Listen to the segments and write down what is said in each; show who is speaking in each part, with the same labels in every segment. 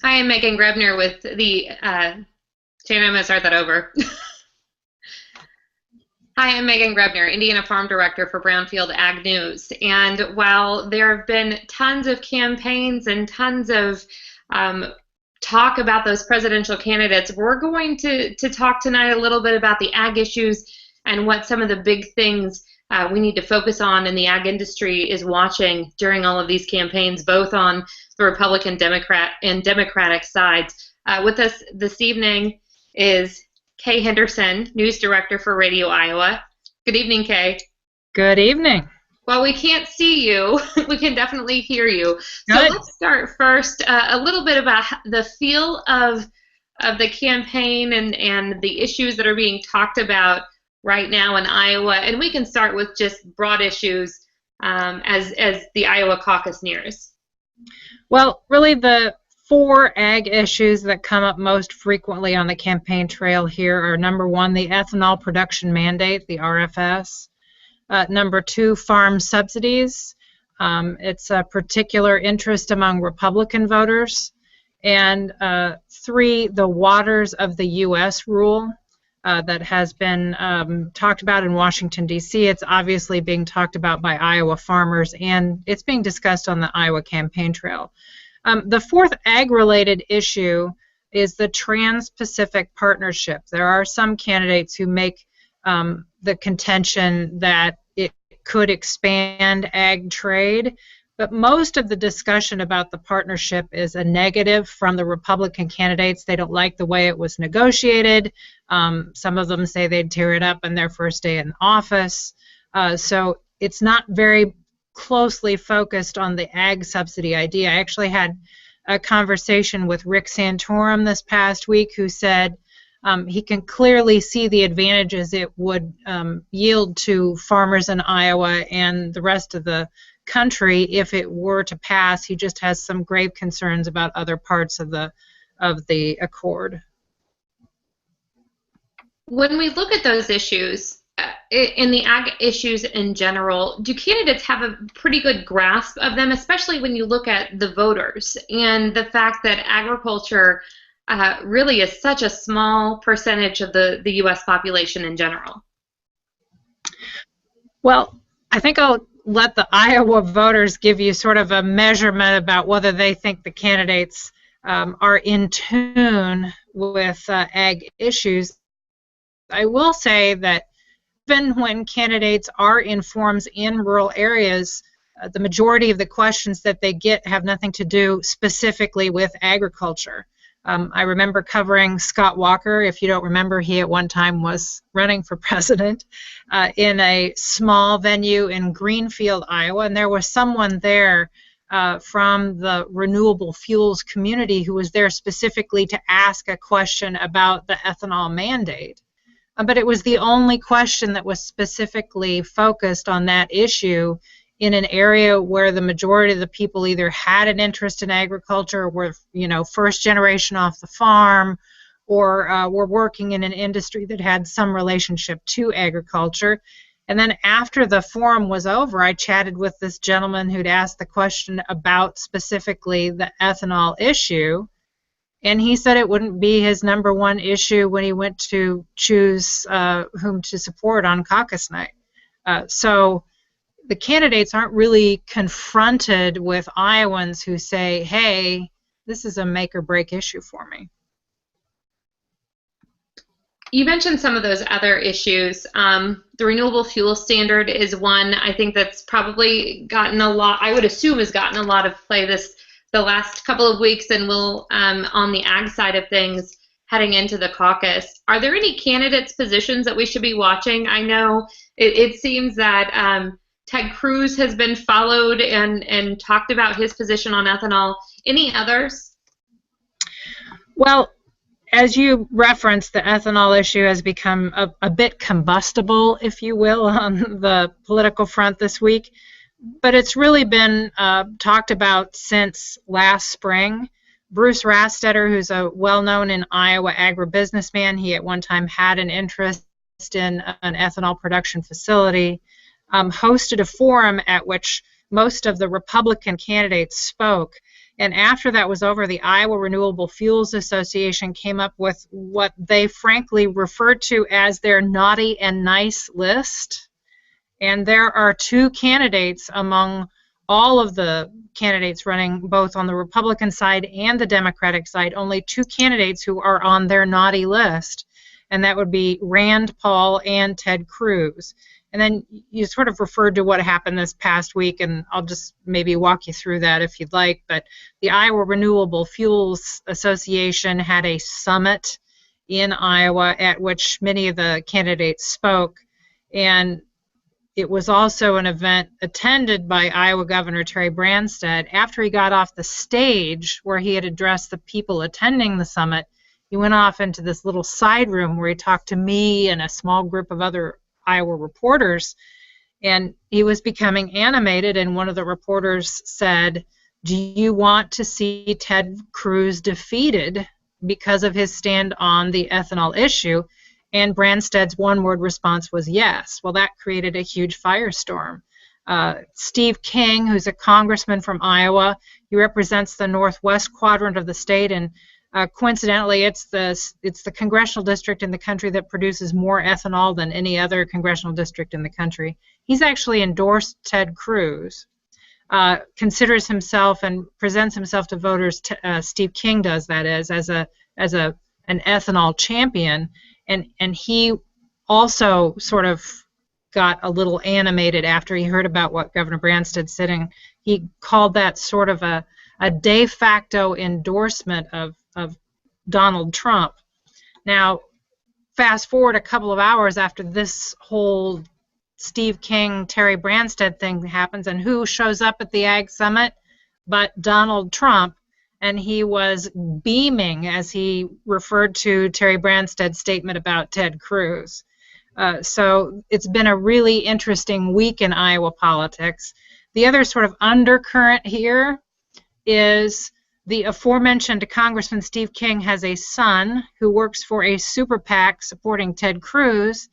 Speaker 1: Hi, I'm Megan Grebner with the, Shannon, I'm going to start that over. Hi, I'm Megan Grebner, Indiana Farm Director for Brownfield Ag News. And while there have been tons of campaigns and tons of um, talk about those presidential candidates, we're going to talk tonight a little bit about the ag issues and what some of the big things we need to focus on in the ag industry is watching during all of these campaigns, both on the Republican, Democrat, and Democratic sides. With us this evening is Kay Henderson, News Director for Radio Iowa. Good evening, Kay.
Speaker 2: Good evening.
Speaker 1: Well, we can't see you. We can definitely hear you. So
Speaker 2: Good.
Speaker 1: let's start first a little bit about the feel of the campaign and the issues that are being talked about right now in Iowa. And we can start with just broad issues as the Iowa caucus nears.
Speaker 2: Well, really the four ag issues that come up most frequently on the campaign trail here are number one, the ethanol production mandate, the RFS. Number two, farm subsidies. It's a particular interest among Republican voters. And three, the waters of the U.S. rule that has been talked about in Washington, D.C. It's obviously being talked about by Iowa farmers, and it's being discussed on the Iowa campaign trail. The fourth ag-related issue is the Trans-Pacific Partnership. There are some candidates who make the contention that it could expand ag trade, but most of the discussion about the partnership is a negative from the Republican candidates. They don't like the way it was negotiated. Some of them say they'd tear it up on their first day in office. So it's not very closely focused on the ag subsidy idea. I actually had a conversation with Rick Santorum this past week, who said he can clearly see the advantages it would yield to farmers in Iowa and the rest of the country if it were to pass. He just has some grave concerns about other parts of the accord.
Speaker 1: When we look at those issues, in the ag issues in general, do candidates have a pretty good grasp of them, especially when you look at the voters and the fact that agriculture really is such a small percentage of the U.S. population in general?
Speaker 2: Well, I think I'll let the Iowa voters give you sort of a measurement about whether they think the candidates are in tune with ag issues. I will say that even when candidates are in forums in rural areas, the majority of the questions that they get have nothing to do specifically with agriculture. I remember covering Scott Walker. If you don't remember, he at one time was running for president in a small venue in Greenfield, Iowa, and there was someone there from the renewable fuels community who was there specifically to ask a question about the ethanol mandate. But it was the only question that was specifically focused on that issue in an area where the majority of the people either had an interest in agriculture or were, first generation off the farm, or were working in an industry that had some relationship to agriculture. And then after the forum was over, I chatted with this gentleman who'd asked the question about specifically the ethanol issue. And he said it wouldn't be his number one issue when he went to choose whom to support on caucus night. So the candidates aren't really confronted with Iowans who say, hey, this is a make or break issue for me.
Speaker 1: You mentioned some of those other issues. The renewable fuel standard is one I think that's probably gotten a lot, I would assume has gotten a lot of play the last couple of weeks, and will on the ag side of things heading into the caucus. Are there any candidates' positions that we should be watching? I know it seems that Ted Cruz has been followed and talked about his position on ethanol. Any others?
Speaker 2: Well, as you referenced, the ethanol issue has become a bit combustible, if you will, on the political front this week. But it's really been talked about since last spring. Bruce Rastetter, who's a well-known in Iowa agribusinessman, he at one time had an interest in an ethanol production facility, hosted a forum at which most of the Republican candidates spoke. And after that was over, the Iowa Renewable Fuels Association came up with what they frankly referred to as their naughty and nice list. And there are two candidates among all of the candidates running both on the Republican side and the Democratic side, only two candidates who are on their naughty list. And that would be Rand Paul and Ted Cruz. And then you sort of referred to what happened this past week, and I'll just maybe walk you through that if you'd like. But the Iowa Renewable Fuels Association had a summit in Iowa at which many of the candidates spoke. And it was also an event attended by Iowa Governor Terry Branstad. After he got off the stage where he had addressed the people attending the summit, he went off into this little side room where he talked to me and a small group of other Iowa reporters, and he was becoming animated, and one of the reporters said, "Do you want to see Ted Cruz defeated because of his stand on the ethanol issue?" And Branstad's one-word response was yes. Well, that created a huge firestorm. Steve King, who's a congressman from Iowa, he represents the northwest quadrant of the state, and coincidentally, it's the congressional district in the country that produces more ethanol than any other congressional district in the country. He's actually endorsed Ted Cruz, considers himself and presents himself to voters. Steve King does, that is, as an ethanol champion, and he also sort of got a little animated after he heard about what Governor Branstad said, and he called that sort of a de facto endorsement of Donald Trump. Now, fast forward a couple of hours after this whole Steve King, Terry Branstad thing happens, and who shows up at the Ag Summit but Donald Trump, and he was beaming as he referred to Terry Branstad's statement about Ted Cruz. So it's been a really interesting week in Iowa politics. The other sort of undercurrent here is the aforementioned Congressman Steve King has a son who works for a super PAC supporting Ted Cruz,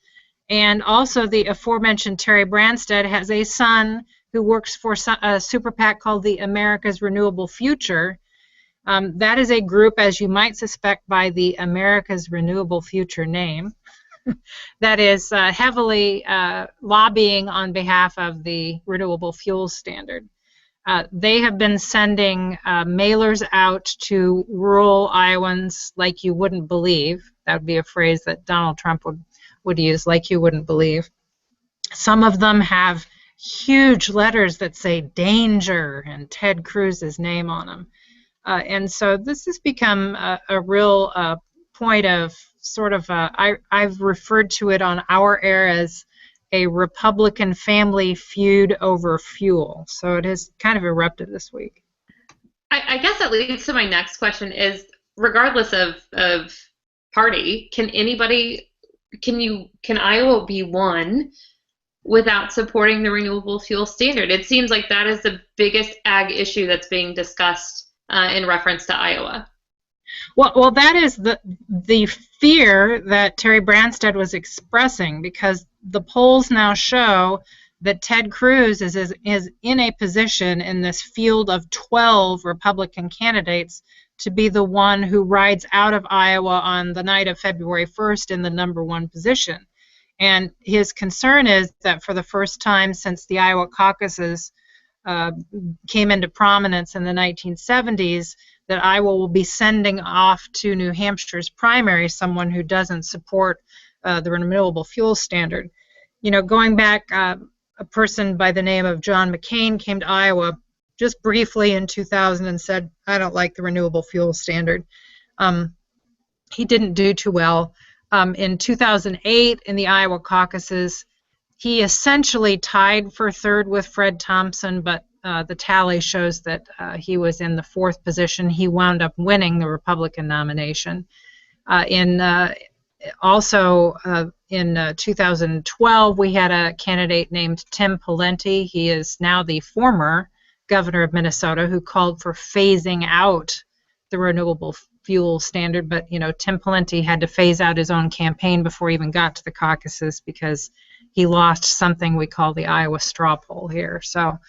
Speaker 2: and also the aforementioned Terry Branstad has a son who works for a super PAC called the America's Renewable Future. That is a group, as you might suspect by the America's Renewable Future name, that is heavily lobbying on behalf of the renewable fuels standard. They have been sending mailers out to rural Iowans like you wouldn't believe. That would be a phrase that Donald Trump would use, like you wouldn't believe. Some of them have huge letters that say danger and Ted Cruz's name on them. And so this has become a real point of sort of, I've referred to it on our air as a Republican family feud over fuel. So it has kind of erupted this week.
Speaker 1: I guess that leads to my next question is, regardless of party, can Iowa be won without supporting the renewable fuel standard? It seems like that is the biggest ag issue that's being discussed in reference to Iowa.
Speaker 2: Well, that is the fear that Terry Branstad was expressing, because the polls now show that Ted Cruz is in a position in this field of 12 Republican candidates to be the one who rides out of Iowa on the night of February 1st in the #1 position. And his concern is that for the first time since the Iowa caucuses came into prominence in the 1970s, that Iowa will be sending off to New Hampshire's primary someone who doesn't support the renewable fuel standard. You know, going back, a person by the name of John McCain came to Iowa just briefly in 2000 and said, I don't like the renewable fuel standard. He didn't do too well. In 2008, in the Iowa caucuses, he essentially tied for third with Fred Thompson, but the tally shows that he was in the 4th position. He wound up winning the Republican nomination. Also in 2012, we had a candidate named Tim Pawlenty. He is now the former governor of Minnesota, who called for phasing out the renewable fuel standard. But, you know, Tim Pawlenty had to phase out his own campaign before he even got to the caucuses because he lost something we call the Iowa straw poll here. So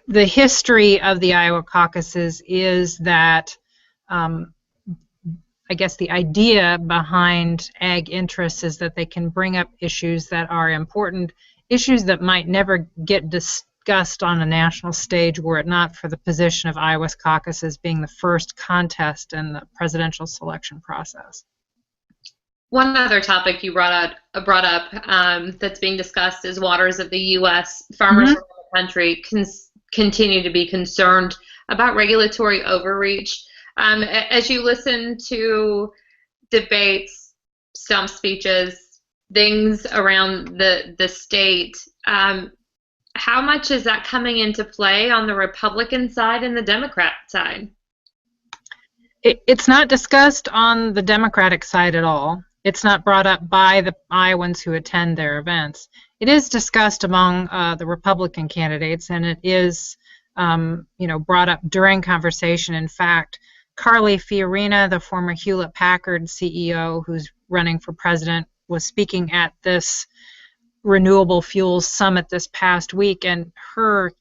Speaker 2: The history of the Iowa caucuses is that I guess the idea behind ag interests is that they can bring up issues that are important, issues that might never get discussed on a national stage were it not for the position of Iowa's caucuses being the first contest in the presidential selection process.
Speaker 1: One other topic you brought up that's being discussed is waters of the U.S. Farmers around the country continue to be concerned about regulatory overreach. As you listen to debates, stump speeches, things around the state, how much is that coming into play on the Republican side and the Democrat side?
Speaker 2: It's not discussed on the Democratic side at all. It's not brought up by the Iowans who attend their events. It is discussed among the Republican candidates, and it is brought up during conversation. In fact, Carly Fiorina, the former Hewlett-Packard CEO who's running for president, was speaking at this renewable fuels summit this past week, and her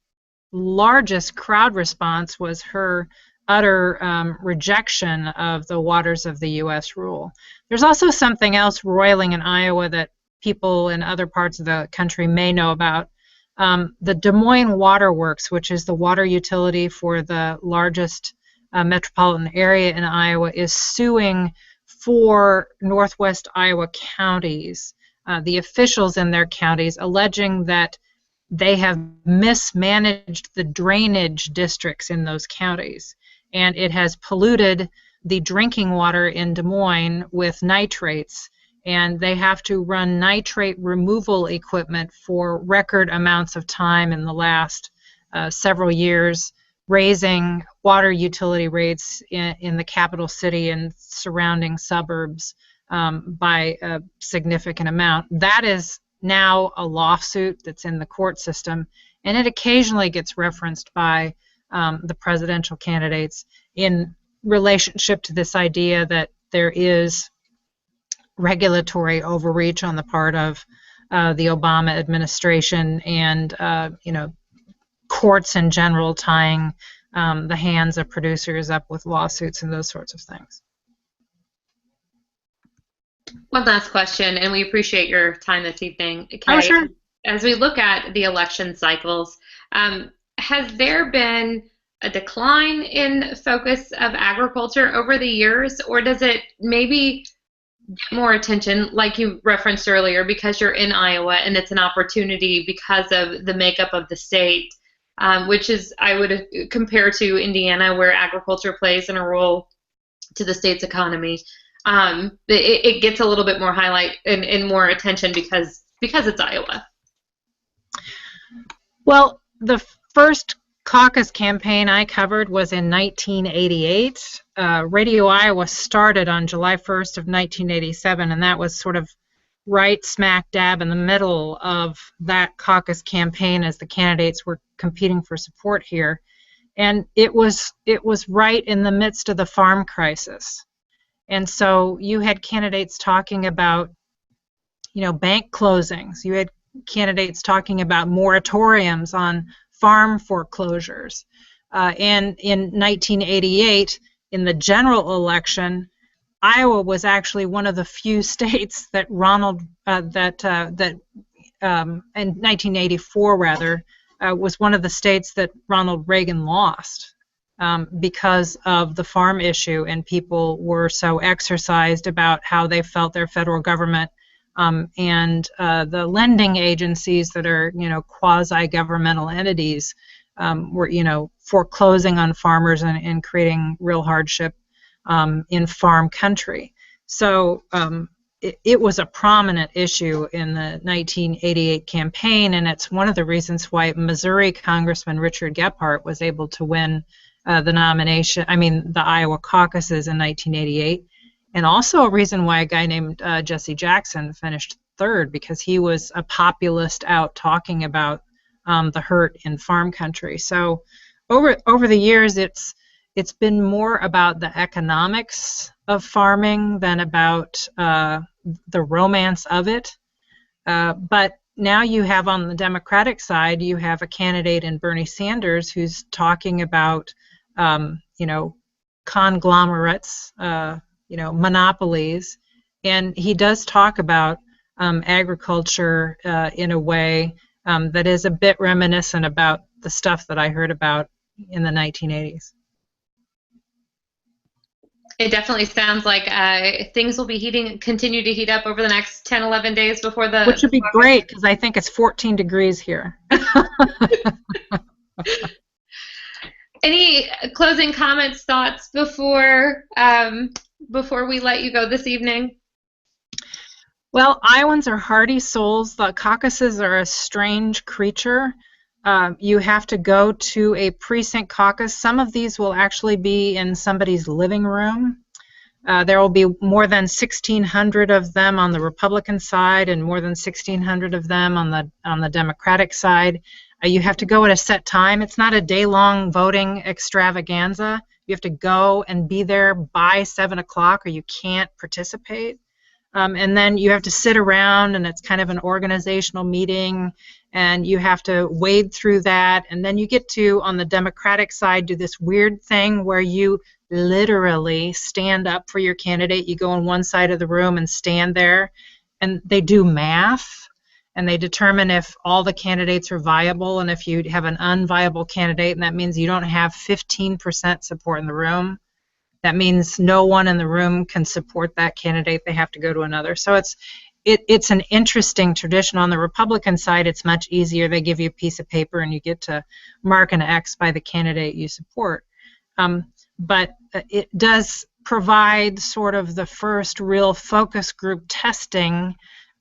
Speaker 2: largest crowd response was her utter rejection of the waters of the U.S. rule. There's also something else roiling in Iowa that people in other parts of the country may know about. The Des Moines Water Works, which is the water utility for the largest metropolitan area in Iowa, is suing 4 northwest Iowa counties, the officials in their counties, alleging that they have mismanaged the drainage districts in those counties, and it has polluted the drinking water in Des Moines with nitrates, and they have to run nitrate removal equipment for record amounts of time in the last several years, raising water utility rates in the capital city and surrounding suburbs by a significant amount. That is now a lawsuit that's in the court system, and it occasionally gets referenced by the presidential candidates in relationship to this idea that there is regulatory overreach on the part of the Obama administration and courts in general tying the hands of producers up with lawsuits and those sorts of things.
Speaker 1: One last question, and we appreciate your time this evening, Kay.
Speaker 2: Oh, sure.
Speaker 1: As we look at the election cycles, has there been a decline in focus of agriculture over the years, or does it maybe get more attention, like you referenced earlier, because you're in Iowa and it's an opportunity because of the makeup of the state, which is, I would compare to Indiana, where agriculture plays in a role to the state's economy. It gets a little bit more highlight and more attention because it's Iowa.
Speaker 2: Well, the first caucus campaign I covered was in 1988. Radio Iowa started on July 1st of 1987, and that was sort of right smack dab in the middle of that caucus campaign as the candidates were competing for support here. And it was right in the midst of the farm crisis. And so you had candidates talking about, bank closings. You had candidates talking about moratoriums on farm foreclosures. And in 1988, in the general election, Iowa was actually one of the few states that in 1984 rather, was one of the states that Ronald Reagan lost because of the farm issue, and people were so exercised about how they felt their federal government and the lending agencies that are, quasi-governmental entities were, foreclosing on farmers and creating real hardship in farm country. So it was a prominent issue in the 1988 campaign, and it's one of the reasons why Missouri Congressman Richard Gephardt was able to win the Iowa caucuses in 1988. And also a reason why a guy named Jesse Jackson finished third, because he was a populist out talking about the hurt in farm country. So over the years, it's been more about the economics of farming than about the romance of it. But now you have on the Democratic side, you have a candidate in Bernie Sanders who's talking about, you know, conglomerates, you know, monopolies, and he does talk about agriculture in a way that is a bit reminiscent about the stuff that I heard about in the 1980s.
Speaker 1: It definitely sounds like things will be continue to heat up over the next 10, 11 days before
Speaker 2: Which would be
Speaker 1: caucus.
Speaker 2: great, because I think it's 14 degrees here.
Speaker 1: Any closing comments, thoughts before we let you go this evening?
Speaker 2: Well, Iowans are hardy souls. The caucuses are a strange creature. You have to go to a precinct caucus. Some of these will actually be in somebody's living room. There will be more than 1,600 of them on the Republican side and more than 1,600 of them on the Democratic side. You have to go at a set time. It's not a day-long voting extravaganza. You have to go and be there by 7 o'clock or you can't participate. And then you have to sit around, and it's kind of an organizational meeting, and you have to wade through that. And then you get to, on the Democratic side, do this weird thing where you literally stand up for your candidate. You go on one side of the room and stand there, and they do math, and they determine if all the candidates are viable, and if you have an unviable candidate, and that means you don't have 15% support in the room. That means no one in the room can support that candidate. They have to go to another. So it's an interesting tradition. On the Republican side, it's much easier. They give you a piece of paper and you get to mark an X by the candidate you support. But it does provide sort of the first real focus group testing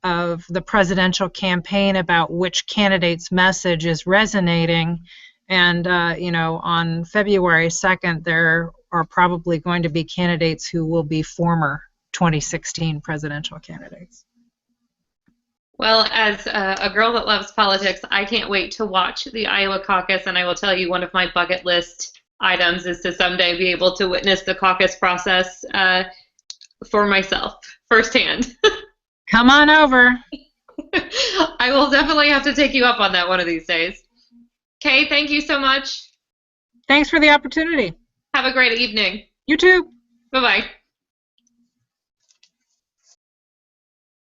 Speaker 2: of the presidential campaign about which candidate's message is resonating. And, you know, on February 2nd, there are probably going to be candidates who will be former 2016 presidential candidates.
Speaker 1: Well, as a girl that loves politics, I can't wait to watch the Iowa caucus, and I will tell you one of my bucket list items is to someday be able to witness the caucus process for myself, firsthand.
Speaker 2: Come on over.
Speaker 1: I will definitely have to take you up on that one of these days. Kay, thank you so much.
Speaker 2: Thanks for the opportunity.
Speaker 1: Have a great evening.
Speaker 2: You too.
Speaker 1: Bye-bye.